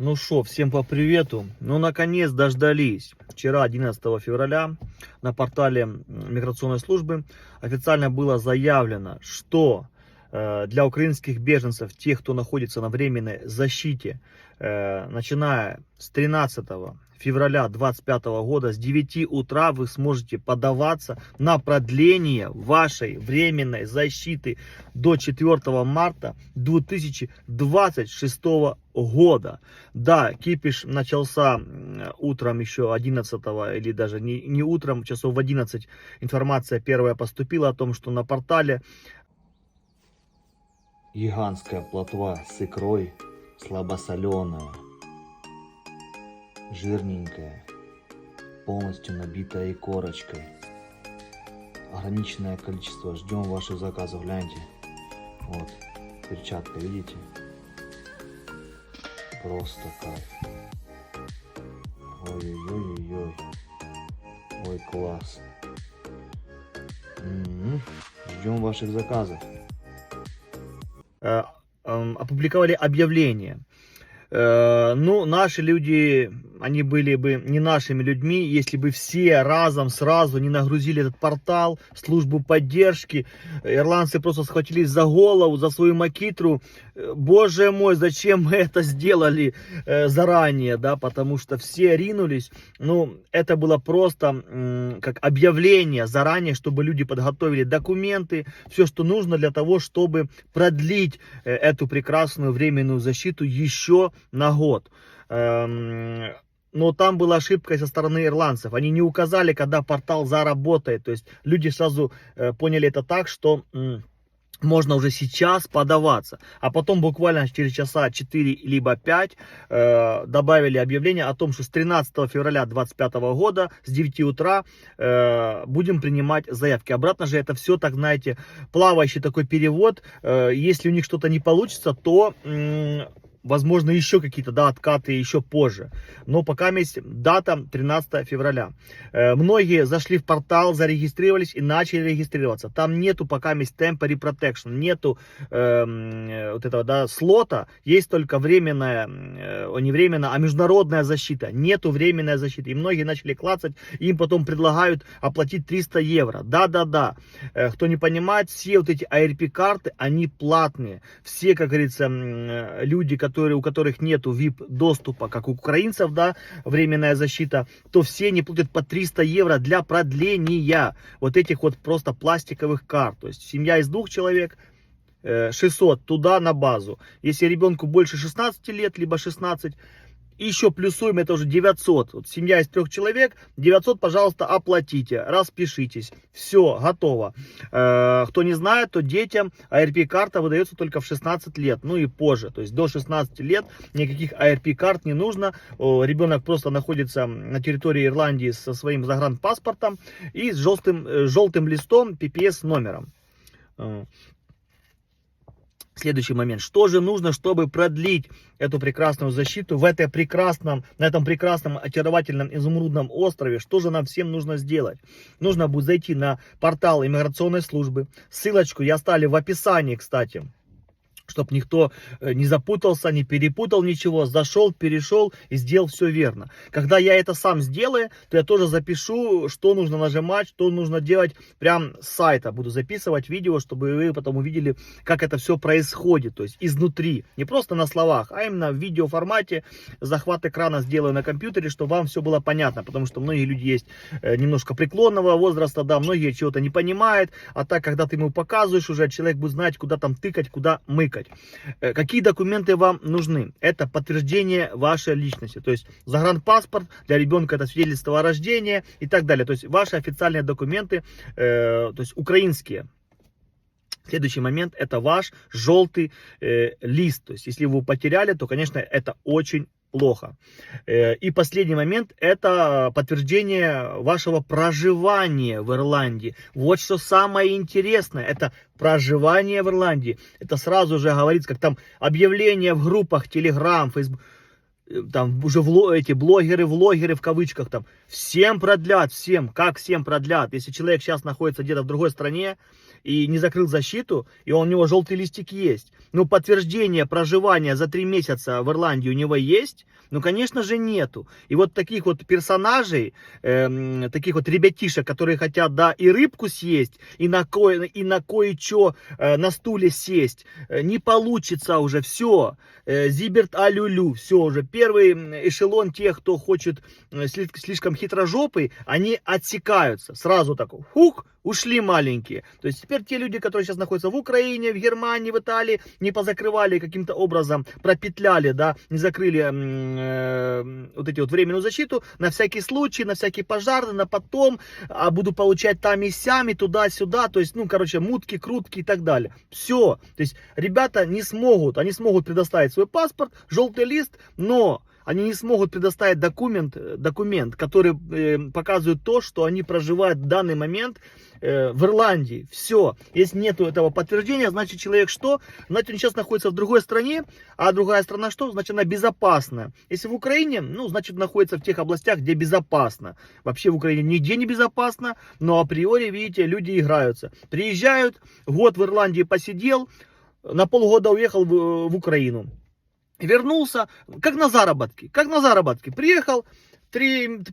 Ну что, всем по привету. Ну, наконец дождались. Вчера, 11 февраля, на портале миграционной службы официально было заявлено, что для украинских беженцев, тех, кто находится на временной защите, начиная с 13 февраля 2025 года, с 9 утра вы сможете подаваться на продление вашей временной защиты до 4 марта 2026 года. Да, кипиш начался утром еще 11 или даже не утром, часов в 11 информация первая поступила о том, что на портале гигантская плотва с икрой, слабосоленая, жирненькая, полностью набитая икорочкой. Ограниченное количество. Ждем ваших заказов. Гляньте. Вот, перчатка, видите? Просто кайф. Ой-ой-ой-ой. Ой, класс. Ждем ваших заказов. Опубликовали объявление. Ну, наши люди, они были бы не нашими людьми, если бы все разом, сразу не нагрузили этот портал, службу поддержки. Ирландцы просто схватились за голову, за свою макитру. Боже мой, зачем мы это сделали заранее, да, потому что все ринулись. Ну, это было просто как объявление заранее, чтобы люди подготовили документы, все, что нужно для того, чтобы продлить эту прекрасную временную защиту еще на год. Но там была ошибка со стороны ирландцев. Они не указали, когда портал заработает. То есть люди сразу поняли это так, что можно уже сейчас подаваться. А потом буквально через часа 4 либо 5 добавили объявление о том, что с 13 февраля 2025 года с 9 утра будем принимать заявки. Обратно же это все, так знаете, плавающий такой перевод. Если у них что-то не получится, то возможно еще какие-то, да, откаты еще позже. Но пока есть дата 13 февраля. Многие зашли в портал, зарегистрировались и начали регистрироваться. Там нету пока temporary protection, нету вот этого, да, слота. Есть только временная, не временная, а международная защита. Нету временной защиты. И многие начали клацать, им потом предлагают оплатить 300 евро. Да-да-да. Кто не понимает, все вот эти ARP-карты, они платные. Все, как говорится, люди, у которых нету VIP доступа, как у украинцев, да, временная защита, то все не платят по 300 евро для продления вот этих вот просто пластиковых карт. То есть семья из 2 человек, 600 туда на базу. Если ребенку больше 16 лет, либо 16, еще плюсуем, это уже 900. Вот семья из 3 человек, 900, пожалуйста, оплатите, распишитесь. Все, готово. Кто не знает, то детям ARP-карта выдается только в 16 лет, ну и позже. То есть до 16 лет никаких ARP-карт не нужно. Ребенок просто находится на территории Ирландии со своим загранпаспортом и с желтым листом PPS номером. Следующий момент. Что же нужно, чтобы продлить эту прекрасную защиту на этом прекрасном, очаровательном изумрудном острове? Что же нам всем нужно сделать? Нужно будет зайти на портал иммиграционной службы. Ссылочку я оставлю в описании, кстати, чтобы никто не запутался, не перепутал ничего, зашел, перешел и сделал все верно. Когда я это сам сделаю, то я тоже запишу, что нужно нажимать, что нужно делать прям с сайта. Буду записывать видео, чтобы вы потом увидели, как это все происходит, то есть изнутри. Не просто на словах, а именно в видеоформате. Захват экрана сделаю на компьютере, чтобы вам все было понятно, потому что многие люди есть немножко преклонного возраста, да, многие чего-то не понимают, а так, когда ты ему показываешь уже, человек будет знать, куда там тыкать, куда мыкать. Какие документы вам нужны? Это подтверждение вашей личности. То есть загранпаспорт, для ребенка это свидетельство о рождении и так далее. То есть ваши официальные документы, то есть украинские. Следующий момент, это ваш желтый лист. То есть если вы его потеряли, то, конечно, это очень плохо. И последний момент, это подтверждение вашего проживания в Ирландии. Вот что самое интересное, это проживание в Ирландии. Это сразу же говорится, как там объявления в группах, Telegram, Facebook, там уже эти влогеры в кавычках, там всем продлят, всем, как всем продлят. Если человек сейчас находится где-то в другой стране, и не закрыл защиту, и у него желтый листик есть. Но подтверждение проживания за 3 месяца в Ирландии у него есть? Ну, конечно же, нету. И вот таких вот персонажей, таких вот ребятишек, которые хотят, да, и рыбку съесть, и на кое-что на стуле сесть, не получится уже, все. Зиберт алюлю, все уже. Первый эшелон тех, кто хочет слишком хитрожопый, они отсекаются. Сразу так, хух, ушли маленькие. То есть теперь те люди, которые сейчас находятся в Украине, в Германии, в Италии, не позакрывали каким-то образом, пропетляли, да, не закрыли вот эти вот временную защиту, на всякий случай, на всякий пожарный, на потом, а буду получать там и сям, и туда-сюда, то есть, ну, короче, мутки, крутки и так далее. Все. То есть ребята не смогут, они смогут предоставить свой паспорт, желтый лист, но они не смогут предоставить документ, который показывает то, что они проживают в данный момент в Ирландии. Все. Если нету этого подтверждения, значит человек что? Значит он сейчас находится в другой стране, а другая страна что? Значит она безопасна. Если в Украине, ну значит находится в тех областях, где безопасно. Вообще в Украине нигде не безопасно, но априори, видите, люди играются. Приезжают, год в Ирландии посидел, на полгода уехал в Украину. Вернулся, как на заработки. Приехал,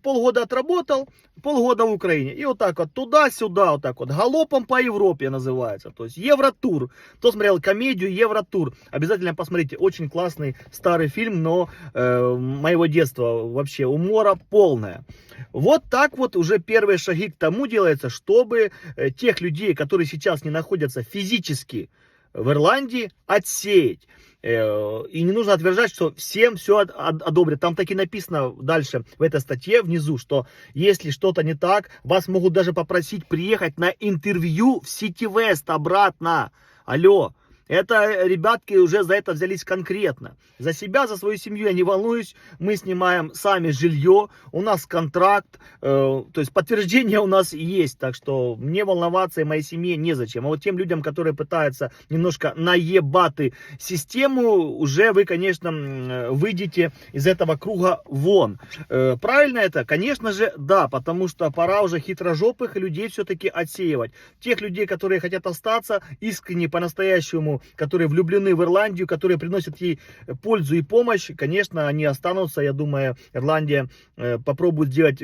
полгода отработал, полгода в Украине. И вот так вот туда-сюда, вот так вот, галопом по Европе называется. То есть Евротур. Кто смотрел комедию Евротур, обязательно посмотрите. Очень классный старый фильм, но моего детства вообще умора полная. Вот так вот уже первые шаги к тому делаются, чтобы тех людей, которые сейчас не находятся физически в Ирландии, отсеять. И не нужно утверждать, что всем все одобрят. Там таки написано дальше в этой статье внизу, что если что-то не так, вас могут даже попросить приехать на интервью в City West обратно. Алло. Это ребятки уже за это взялись конкретно. За себя, за свою семью я не волнуюсь. Мы снимаем сами жилье. У нас контракт. То есть подтверждение у нас есть. Так что мне волноваться и моей семье незачем. А вот тем людям, которые пытаются немножко наебаты систему, уже вы, конечно, выйдете из этого круга вон. Правильно это? Конечно же, да. Потому что пора уже хитрожопых людей все-таки отсеивать. Тех людей, которые хотят остаться искренне, по-настоящему, которые влюблены в Ирландию, которые приносят ей пользу и помощь, конечно, они останутся. Я думаю, Ирландия попробует сделать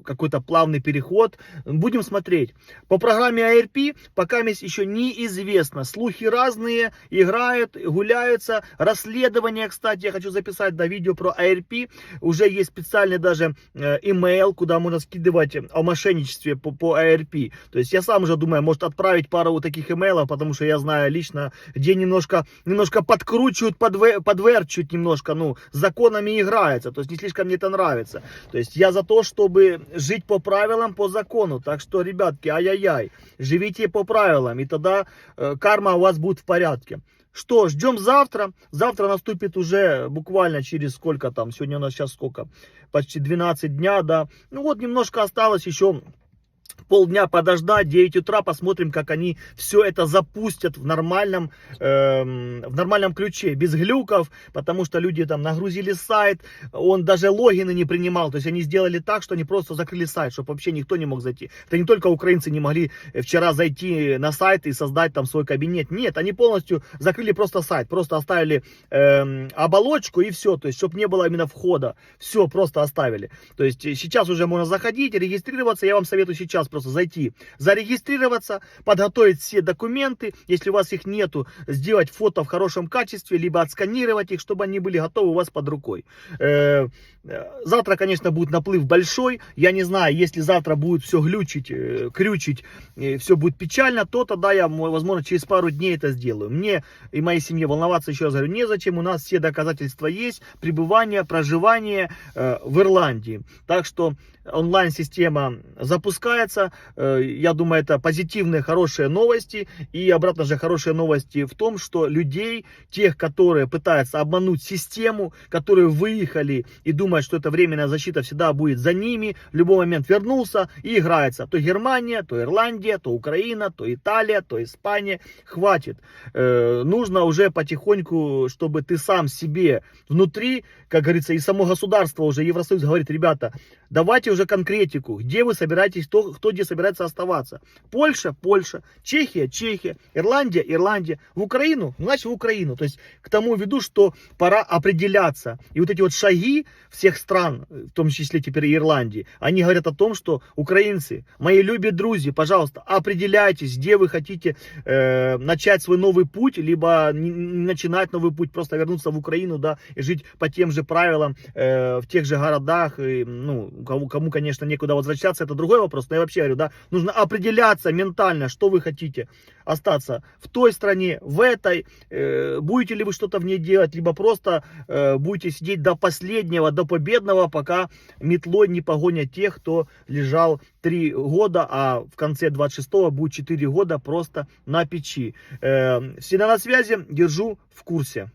какой-то плавный переход. Будем смотреть. По программе ARP пока еще неизвестно. Слухи разные, играют, гуляются. Расследование, кстати, я хочу записать видео про ARP. Уже есть специальный даже email, куда можно скидывать о мошенничестве по ARP. То есть я сам уже думаю, может отправить пару вот таких имейлов, потому что я знаю лично, где немножко подкручивают, подверчивают немножко, ну, с законами играется. То есть не слишком мне это нравится. То есть я за то, чтобы жить по правилам, по закону. Так что, ребятки, ай-яй-яй, живите по правилам, и тогда карма у вас будет в порядке. Что, ждем завтра. Завтра наступит уже буквально через сколько там, сегодня у нас сейчас сколько, почти 12 дня, да. Ну вот немножко осталось еще. Полдня подождать, 9 утра, посмотрим, как они все это запустят в нормальном ключе, без глюков, потому что люди там нагрузили сайт, он даже логины не принимал, то есть они сделали так, что они просто закрыли сайт, чтобы вообще никто не мог зайти. Это не только украинцы не могли вчера зайти на сайт и создать там свой кабинет, нет, они полностью закрыли просто сайт, просто оставили оболочку и все, то есть чтобы не было именно входа, все просто оставили. То есть сейчас уже можно заходить, регистрироваться, я вам советую сейчас просто зайти, зарегистрироваться, подготовить все документы, если у вас их нету, сделать фото в хорошем качестве, либо отсканировать их, чтобы они были готовы у вас под рукой. Завтра, конечно, будет наплыв большой, я не знаю, если завтра будет все глючить, крючить, все будет печально, то тогда я, возможно, через пару дней это сделаю. Мне и моей семье волноваться, еще раз говорю, незачем, у нас все доказательства есть, пребывание, проживание в Ирландии. Так что онлайн-система запускается. Я думаю, это позитивные, хорошие новости. И обратно же хорошие новости в том, что людей, тех, которые пытаются обмануть систему, которые выехали и думают, что эта временная защита всегда будет за ними, в любой момент вернулся и играется. То Германия, то Ирландия, то Украина, то Италия, то Испания. Хватит. Нужно уже потихоньку, чтобы ты сам себе внутри, как говорится, и само государство уже, Евросоюз говорит, ребята, давайте уже конкретику, где вы собираетесь, кто где собирается оставаться. Польша, Чехия, Ирландия. В Украину, значит в Украину. То есть к тому веду, что пора определяться. И вот эти вот шаги всех стран, в том числе теперь и Ирландии, они говорят о том, что украинцы, мои любые друзья, пожалуйста, определяйтесь, где вы хотите начать свой новый путь, либо не начинать новый путь, просто вернуться в Украину, да, и жить по тем же правилам, в тех же городах. И, ну, кому, конечно, некуда возвращаться, это другой вопрос. Но я вообще говорю, да, нужно определяться ментально, что вы хотите. Остаться в той стране, в этой, будете ли вы что-то в ней делать, либо просто будете сидеть до последнего, до победного, пока метлой не погонят тех, кто лежал 3 года, а в конце 26-го будет 4 года просто на печи. Всегда на связи, держу в курсе.